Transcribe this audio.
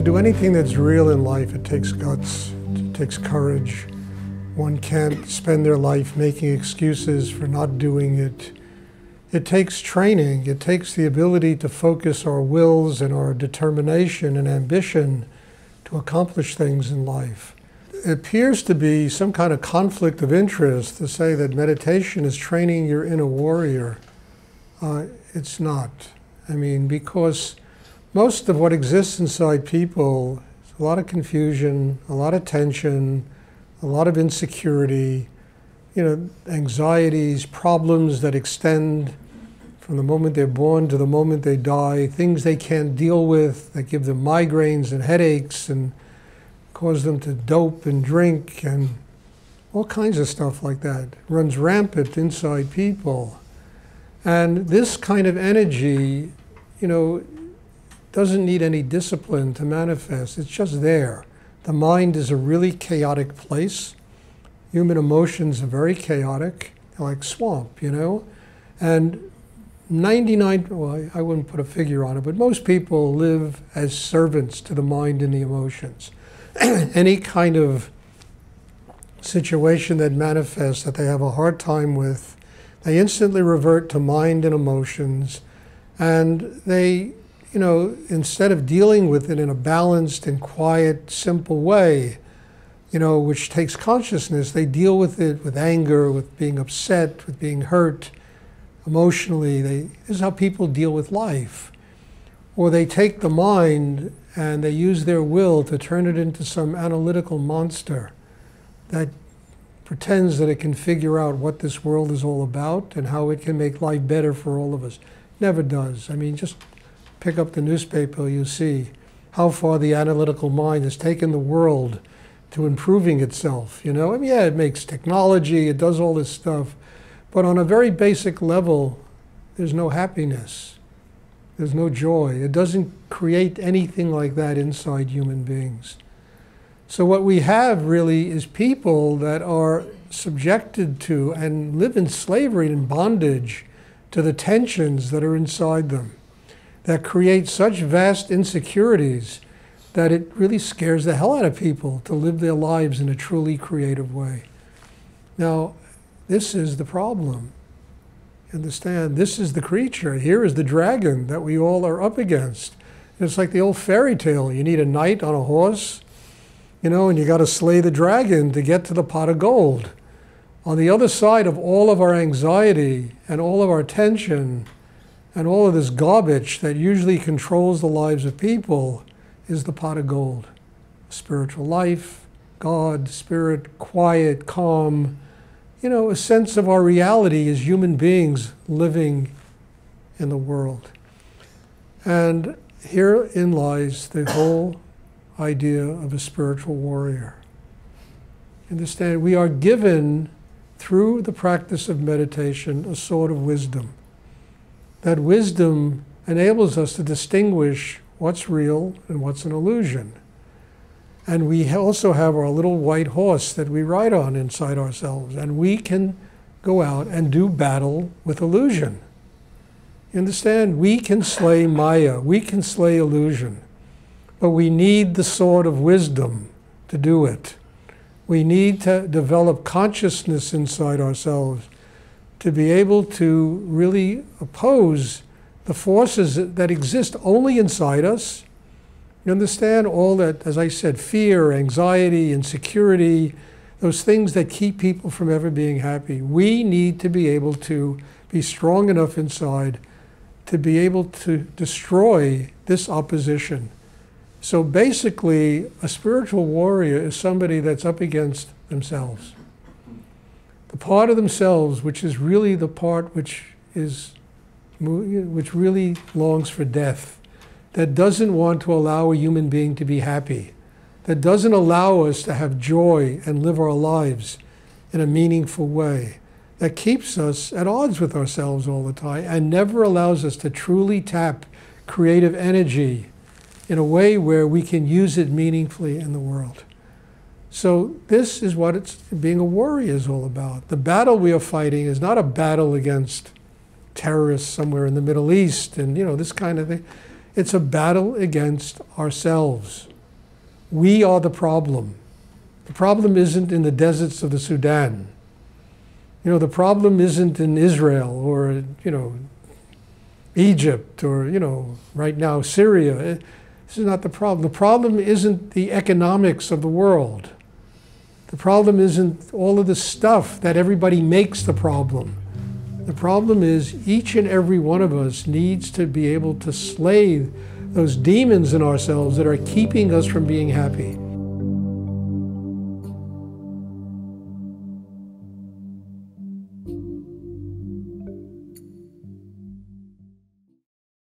do anything that's real in life, it takes guts, it takes courage. One can't spend their life making excuses for not doing it. It takes training. It takes the ability to focus our wills and our determination and ambition to accomplish things in life. It appears to be some kind of conflict of interest to say that meditation is training your inner warrior. It's not. I mean, because most of what exists inside people is a lot of confusion, a lot of tension, a lot of insecurity, anxieties, problems that extend from the moment they're born to the moment they die, things they can't deal with that give them migraines and headaches and cause them to dope and drink and all kinds of stuff like that. It runs rampant inside people. And this kind of energy, doesn't need any discipline to manifest. It's just there. The mind is a really chaotic place. Human emotions are very chaotic, like swamp, And 99, well, I wouldn't put a figure on it, but most people live as servants to the mind and the emotions. Any kind of situation that manifests that they have a hard time with, they instantly revert to mind and emotions, and they, instead of dealing with it in a balanced and quiet, simple way, which takes consciousness, they deal with it with anger, with being upset, with being hurt emotionally. This is how people deal with life. Or they take the mind and they use their will to turn it into some analytical monster that pretends that it can figure out what this world is all about and how it can make life better for all of us. Never does. I mean, just pick up the newspaper, you see how far the analytical mind has taken the world to improving itself, yeah, it makes technology, it does all this stuff, but on a very basic level, there's no happiness. There's no joy. It doesn't create anything like that inside human beings. So what we have really is people that are subjected to and live in slavery and bondage to the tensions that are inside them, that create such vast insecurities that it really scares the hell out of people to live their lives in a truly creative way. Now, this is the problem. Understand, this is the creature. Here is the dragon that we all are up against. And it's like the old fairy tale. You need a knight on a horse, and you got to slay the dragon to get to the pot of gold. On the other side of all of our anxiety and all of our tension and all of this garbage that usually controls the lives of people is the pot of gold. Spiritual life, God, spirit, quiet, calm, a sense of our reality as human beings living in the world. And herein lies the whole idea of a spiritual warrior. Understand, we are given, through the practice of meditation, a sort of wisdom. That wisdom enables us to distinguish what's real and what's an illusion. And we also have our little white horse that we ride on inside ourselves, and we can go out and do battle with illusion. You understand? We can slay Maya, we can slay illusion, but we need the sword of wisdom to do it. We need to develop consciousness inside ourselves to be able to really oppose the forces that exist only inside us. You understand? All that, as I said, fear, anxiety, insecurity, those things that keep people from ever being happy. We need to be able to be strong enough inside to be able to destroy this opposition. So basically, a spiritual warrior is somebody that's up against themselves. The part of themselves which is really the part which really longs for death, that doesn't want to allow a human being to be happy, that doesn't allow us to have joy and live our lives in a meaningful way, that keeps us at odds with ourselves all the time and never allows us to truly tap creative energy in a way where we can use it meaningfully in the world. So this is what being a warrior is all about. The battle we are fighting is not a battle against terrorists somewhere in the Middle East and this kind of thing. It's a battle against ourselves. We are the problem. The problem isn't in the deserts of the Sudan. You know, the problem isn't in Israel or, you know, Egypt or, you know, right now Syria. This is not the problem. The problem isn't the economics of the world. The problem isn't all of the stuff that everybody makes the problem. The problem is each and every one of us needs to be able to slay those demons in ourselves that are keeping us from being happy.